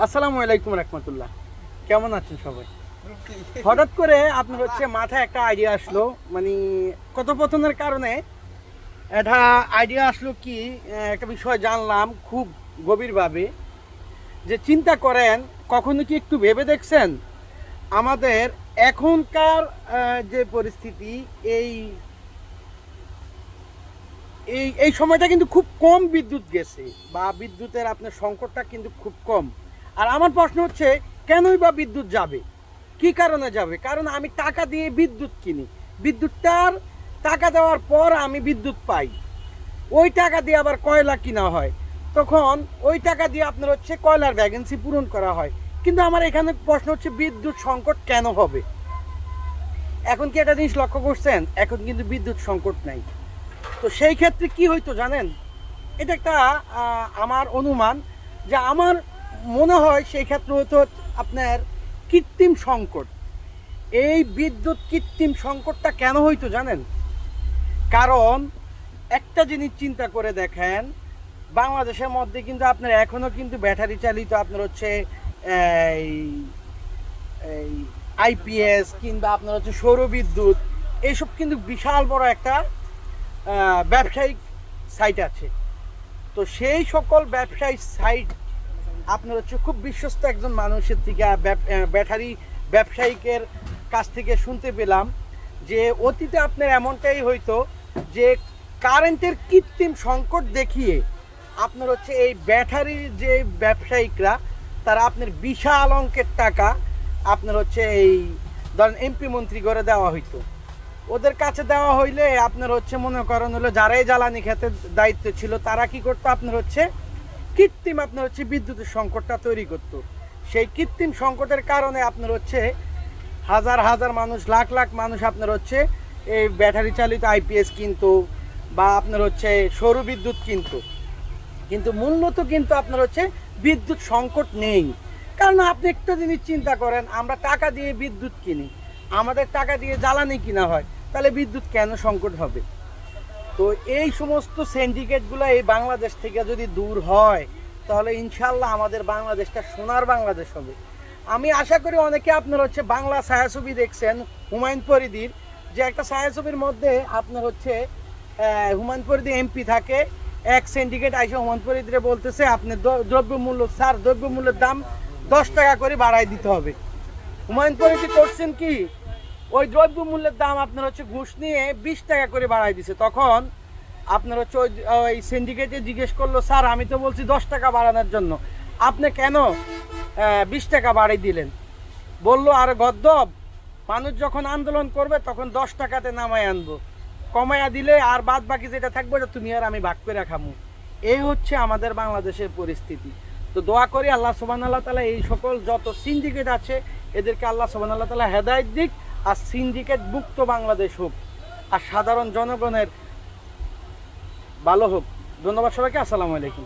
আসসালামু আলাইকুম রাহমাতুল্লাহ। কেমন আছেন সবাই? হঠাৎ করে আপনার মাথায় একটা আইডিয়া আসলো, মানে কথোপকথনের কারণে একটা আইডিয়া আসলো কি, একটা বিষয় জানলাম খুব গভীরভাবে। যে চিন্তা করেন, কখনো কি একটু ভেবে দেখছেন আমাদের এখনকার যে পরিস্থিতি, এই এই এই সময়টা কিন্তু খুব কম বিদ্যুৎ গেছে, বা বিদ্যুতের আপনার সংকটটা কিন্তু খুব কম। আর আমার প্রশ্ন হচ্ছে, কেনই বা বিদ্যুৎ যাবে, কি কারণে যাবে? কারণ আমি টাকা দিয়ে বিদ্যুৎ কিনি, বিদ্যুৎটার টাকা দেওয়ার পর আমি বিদ্যুৎ পাই, ওই টাকা দিয়ে আবার কয়লা কিনা হয়, তখন ওই টাকা দিয়ে আপনার কয়লার ভ্যাকেন্সি পূরণ করা হয়। কিন্তু আমার এখানে প্রশ্ন হচ্ছে, বিদ্যুৎ সংকট কেন হবে? এখন কি একটা জিনিস লক্ষ্য করছেন, এখন কিন্তু বিদ্যুৎ সংকট নাই। তো সেই ক্ষেত্রে কি হইতো জানেন, এটা একটা আমার অনুমান, যে আমার মনে হয় সেই ক্ষেত্রে হয়তো আপনার কৃত্রিম সংকট। এই বিদ্যুৎ কৃত্রিম সংকটটা কেন হইতো জানেন? কারণ একটা জিনিস চিন্তা করে দেখেন, বাংলাদেশের মধ্যে কিন্তু আপনার এখনো কিন্তু ব্যাটারি চালিত আপনার এই আইপিএস কিংবা আপনার সৌর বিদ্যুৎ, এইসব কিন্তু বিশাল বড় একটা ব্যবসায়িক সাইট আছে। তো সেই সকল ব্যবসায়িক সাইট আপনার খুব বিশ্বস্ত একজন মানুষের থেকে, ব্যাটারি ব্যবসায়িকের কাছ থেকে শুনতে পেলাম যে অতীতে আপনার এমনটাই হইতো যে কারেন্টের কৃত্রিম সংকট দেখিয়ে আপনার এই ব্যাটারির যে ব্যবসায়িকরা, তারা আপনার বিশাল অঙ্কের টাকা আপনার এই ধরেন এমপি মন্ত্রী করে দেওয়া হইতো। ওদের কাছে দেওয়া হইলে আপনার মনে করেন হলো যারাই জ্বালানি খেতে দায়িত্ব ছিল, তারা কি করতো, আপনার কৃত্রিম আপনার বিদ্যুতের সংকটটা তৈরি করত। সেই কৃত্রিম সংকটের কারণে আপনার হাজার হাজার মানুষ, লাখ লাখ মানুষ আপনার এই ব্যাটারি চালিত আইপিএস কিনতো, বা আপনার সৌর বিদ্যুৎ কিনতো। কিন্তু মূলত কিন্তু আপনার বিদ্যুৎ সংকট নেই। কারণ আপনি একটা জিনিস চিন্তা করেন, আমরা টাকা দিয়ে বিদ্যুৎ কিনি, আমাদের টাকা দিয়ে জ্বালানি কিনা হয়, তাহলে বিদ্যুৎ কেন সংকট হবে? তো এই সমস্ত সিন্ডিকেটগুলো এই বাংলাদেশ থেকে যদি দূর হয়, তাহলে ইনশাল্লাহ আমাদের বাংলাদেশটা সোনার বাংলাদেশ হবে। আমি আশা করি অনেকে আপনার বাংলা ছায়াছবি দেখছেন হুমায়ুন ফরিদির, যে একটা ছায়াছবির মধ্যে আপনার হুমায়ুন ফরিদি এমপি থাকে, এক সিন্ডিকেট আইসা হুমায়ুন ফরিদিরে বলতেছে, আপনি দ্রব্যমূল্য স্যার, দ্রব্যমূল্যের দাম 10 টাকা করে বাড়াই দিতে হবে। হুমায়ুন ফরিদি করছেন কি, ওই দ্রব্যমূল্যের দাম আপনার ঘুষ নিয়ে 20 টাকা করে বাড়াই দিছে। তখন আপনার ওই সিন্ডিকেটে জিজ্ঞেস করলো, স্যার আমি তো বলছি 10 টাকা বাড়ানোর জন্য, আপনি কেন 20 টাকা বাড়াই দিলেন? বললো, আরে গদ্দব, মানুষ যখন আন্দোলন করবে তখন 10 টাকাতে নামায় আনবো, কমাইয়া দিলে আর বাদ বাকি যেটা থাকবে ওটা তুমি আর আমি ভাগ করে খামু। এই হচ্ছে আমাদের বাংলাদেশের পরিস্থিতি। তো দোয়া করি আল্লাহ সুবহানাহু ওয়া তাআলা এই সকল যত সিন্ডিকেট আছে এদেরকে আল্লাহ সুবহানাহু ওয়া তাআলা হেদায়েত দিক, আর সিন্ডিকেট মুক্ত বাংলাদেশ হোক, আর সাধারণ জনগণের ভালো হোক। ধন্যবাদ সবাইকে। আসসালামু আলাইকুম।